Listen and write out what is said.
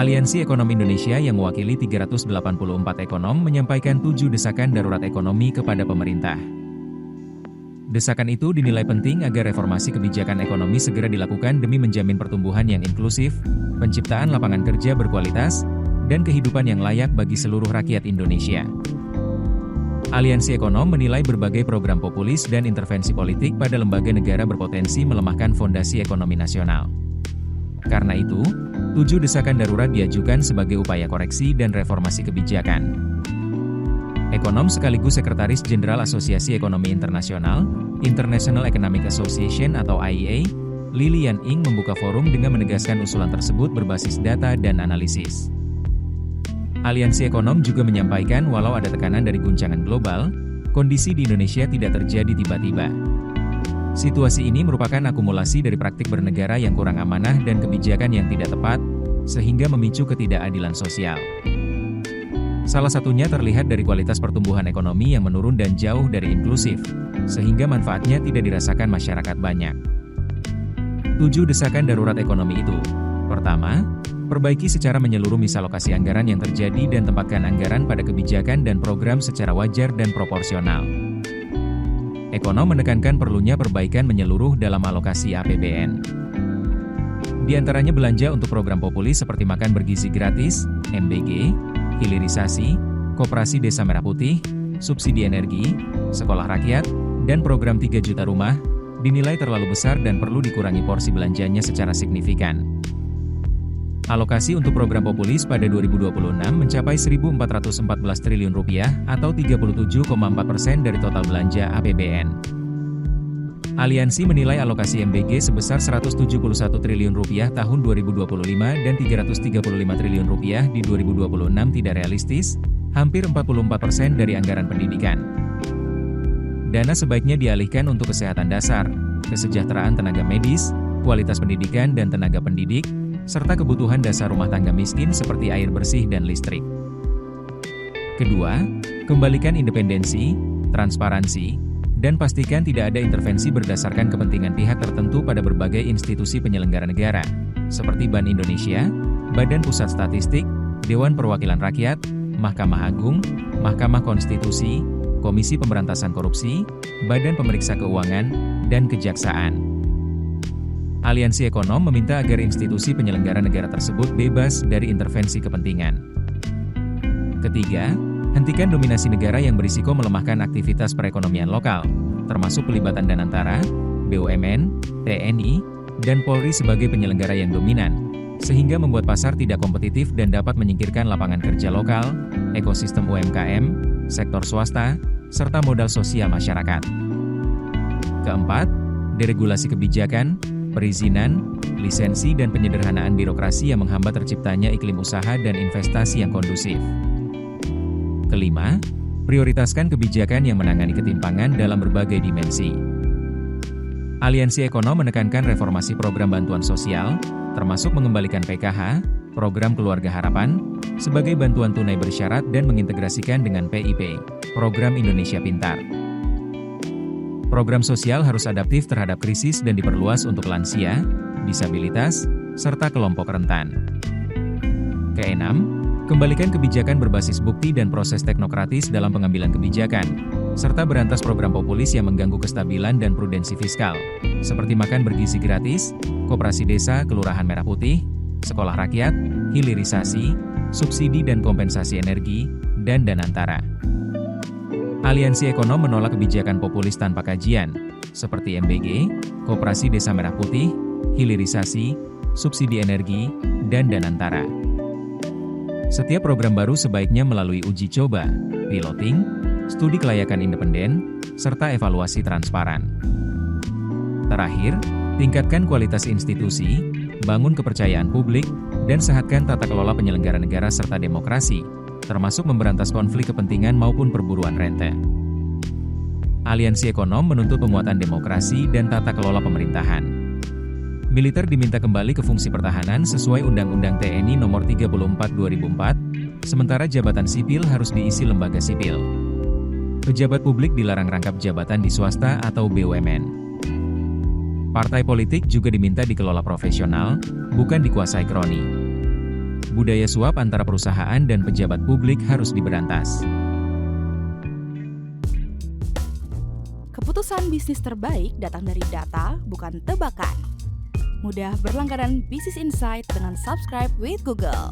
Aliansi Ekonom Indonesia yang mewakili 384 ekonom menyampaikan 7 desakan darurat ekonomi kepada pemerintah. Desakan itu dinilai penting agar reformasi kebijakan ekonomi segera dilakukan demi menjamin pertumbuhan yang inklusif, penciptaan lapangan kerja berkualitas, dan kehidupan yang layak bagi seluruh rakyat Indonesia. Aliansi Ekonom menilai berbagai program populis dan intervensi politik pada lembaga negara berpotensi melemahkan fondasi ekonomi nasional. Karena itu, 7 desakan darurat diajukan sebagai upaya koreksi dan reformasi kebijakan. Ekonom sekaligus Sekretaris Jenderal Asosiasi Ekonomi Internasional, International Economic Association atau IEA, Lilian Ng membuka forum dengan menegaskan usulan tersebut berbasis data dan analisis. Aliansi Ekonom juga menyampaikan walau ada tekanan dari guncangan global, kondisi di Indonesia tidak terjadi tiba-tiba. Situasi ini merupakan akumulasi dari praktik bernegara yang kurang amanah dan kebijakan yang tidak tepat, sehingga memicu ketidakadilan sosial. Salah satunya terlihat dari kualitas pertumbuhan ekonomi yang menurun dan jauh dari inklusif, sehingga manfaatnya tidak dirasakan masyarakat banyak. 7 desakan darurat ekonomi itu. Pertama, perbaiki secara menyeluruh misalokasi anggaran yang terjadi dan tempatkan anggaran pada kebijakan dan program secara wajar dan proporsional. Ekonom menekankan perlunya perbaikan menyeluruh dalam alokasi APBN. Di antaranya belanja untuk program populis seperti makan bergizi gratis, MBG, hilirisasi, koperasi desa merah putih, subsidi energi, sekolah rakyat, dan program 3 juta rumah, dinilai terlalu besar dan perlu dikurangi porsi belanjanya secara signifikan. Alokasi untuk program populis pada 2026 mencapai Rp1.414 triliun atau 37,4% dari total belanja APBN. Aliansi menilai alokasi MBG sebesar Rp171 triliun tahun 2025 dan Rp335 triliun di 2026 tidak realistis, hampir 44% dari anggaran pendidikan. Dana sebaiknya dialihkan untuk kesehatan dasar, kesejahteraan tenaga medis, kualitas pendidikan dan tenaga pendidik, serta kebutuhan dasar rumah tangga miskin seperti air bersih dan listrik. Kedua, kembalikan independensi, transparansi, dan pastikan tidak ada intervensi berdasarkan kepentingan pihak tertentu pada berbagai institusi penyelenggara negara, seperti Bank Indonesia, Badan Pusat Statistik, Dewan Perwakilan Rakyat, Mahkamah Agung, Mahkamah Konstitusi, Komisi Pemberantasan Korupsi, Badan Pemeriksa Keuangan, dan Kejaksaan. Aliansi Ekonom meminta agar institusi penyelenggara negara tersebut bebas dari intervensi kepentingan. Ketiga, hentikan dominasi negara yang berisiko melemahkan aktivitas perekonomian lokal, termasuk pelibatan Danantara, BUMN, TNI, dan Polri sebagai penyelenggara yang dominan, sehingga membuat pasar tidak kompetitif dan dapat menyingkirkan lapangan kerja lokal, ekosistem UMKM, sektor swasta, serta modal sosial masyarakat. Keempat, deregulasi kebijakan, perizinan, lisensi dan penyederhanaan birokrasi yang menghambat terciptanya iklim usaha dan investasi yang kondusif. Kelima, prioritaskan kebijakan yang menangani ketimpangan dalam berbagai dimensi. Aliansi Ekonom menekankan reformasi program bantuan sosial, termasuk mengembalikan PKH, program Keluarga Harapan, sebagai bantuan tunai bersyarat dan mengintegrasikan dengan PIP, program Indonesia Pintar. Program sosial harus adaptif terhadap krisis dan diperluas untuk lansia, disabilitas, serta kelompok rentan. Keenam, kembalikan kebijakan berbasis bukti dan proses teknokratis dalam pengambilan kebijakan, serta berantas program populis yang mengganggu kestabilan dan prudensi fiskal, seperti makan bergizi gratis, koperasi desa Kelurahan Merah Putih, sekolah rakyat, hilirisasi, subsidi dan kompensasi energi, dan Danantara. Aliansi Ekonom menolak kebijakan populis tanpa kajian, seperti MBG, koperasi desa Merah Putih, hilirisasi, subsidi energi, dan Danantara. Setiap program baru sebaiknya melalui uji coba, piloting, studi kelayakan independen, serta evaluasi transparan. Terakhir, tingkatkan kualitas institusi, bangun kepercayaan publik, dan sehatkan tata kelola penyelenggara negara serta demokrasi, termasuk memberantas konflik kepentingan maupun perburuan rente. Aliansi Ekonom menuntut penguatan demokrasi dan tata kelola pemerintahan. Militer diminta kembali ke fungsi pertahanan sesuai Undang-Undang TNI Nomor 34 2004, sementara jabatan sipil harus diisi lembaga sipil. Pejabat publik dilarang rangkap jabatan di swasta atau BUMN. Partai politik juga diminta dikelola profesional, bukan dikuasai kroni. Budaya suap antara perusahaan dan pejabat publik harus diberantas. Keputusan bisnis terbaik datang dari data, bukan tebakan. Mudah berlangganan Business Insight dengan subscribe with Google.